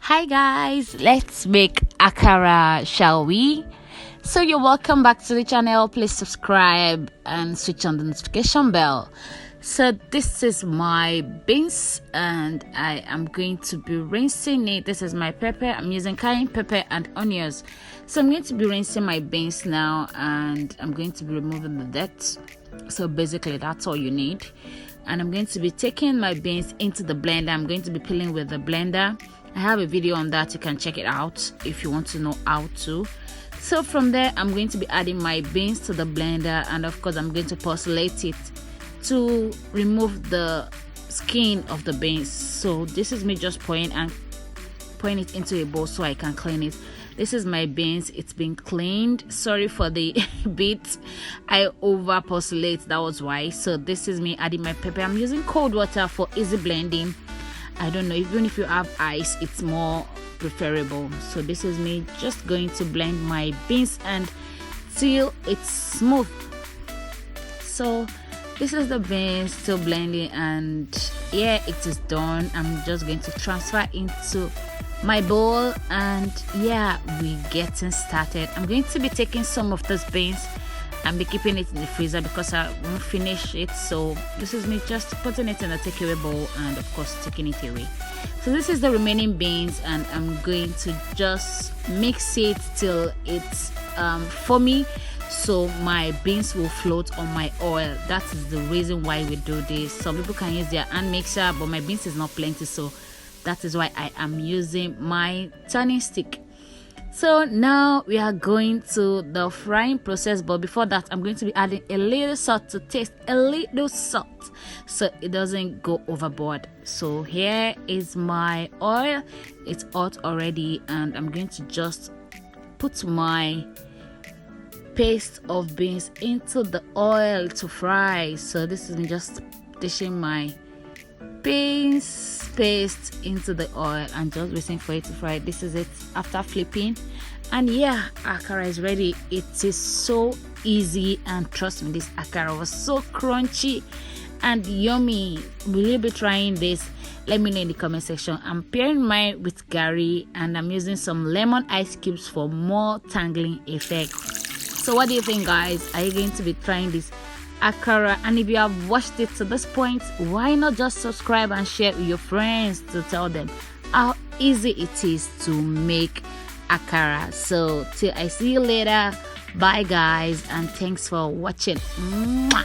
Hi guys, let's make akara, shall we? So you're welcome back to the channel. Please subscribe and switch on the notification bell. So this is my beans and I am going to be rinsing it. This is my pepper. I'm using cayenne pepper and onions. So I'm going to be rinsing my beans now and I'm going to be removing the dirt. So basically that's all you need. And I'm going to be taking my beans into the blender. I'm going to be peeling with the blender. I have a video on that, you can check it out if you want to know how to. So from there I'm going to be adding my beans to the blender, and of course I'm going to porcellate it to remove the skin of the beans. So this is me just pouring it into a bowl so I can clean it. This is my beans, it's been cleaned. Sorry for the bit, I over porcellate, that was why. So this is me adding my pepper. I'm using cold water for easy blending. I don't know, even if you have ice it's more preferable. So this is me just going to blend my beans and till it's smooth. So this is the beans still blending, and yeah, it is done. I'm just going to transfer into my bowl, and yeah, we're getting started. I'm going to be taking some of those beans and be keeping it in the freezer because I won't finish it. So this is me just putting it in a takeaway bowl and of course taking it away. So this is the remaining beans, and I'm going to just mix it till it's foamy, so my beans will float on my oil. That is the reason why we do this. Some people can use their hand mixer, but my beans is not plenty, so that is why I am using my turning stick. So now we are going to the frying process, but before that I'm going to be adding a little salt to taste, a little salt so it doesn't go overboard. So here is my oil, it's hot already, and I'm going to just put my paste of beans into the oil to fry. So this is me just dishing my beans paste into the oil and just waiting for it to fry. This is it after flipping, and yeah, akara is ready. It is so easy, and trust me, this akara was so crunchy and yummy. Will you be trying this? Let me know in the comment section. I'm pairing mine with gari, and I'm using some lemon ice cubes for more tangling effect. So what do you think, guys? Are you going to be trying this akara? And if you have watched it to this point, why not just subscribe and share with your friends to tell them how easy it is to make akara. So till I see you later, bye guys, and thanks for watching. Mwah.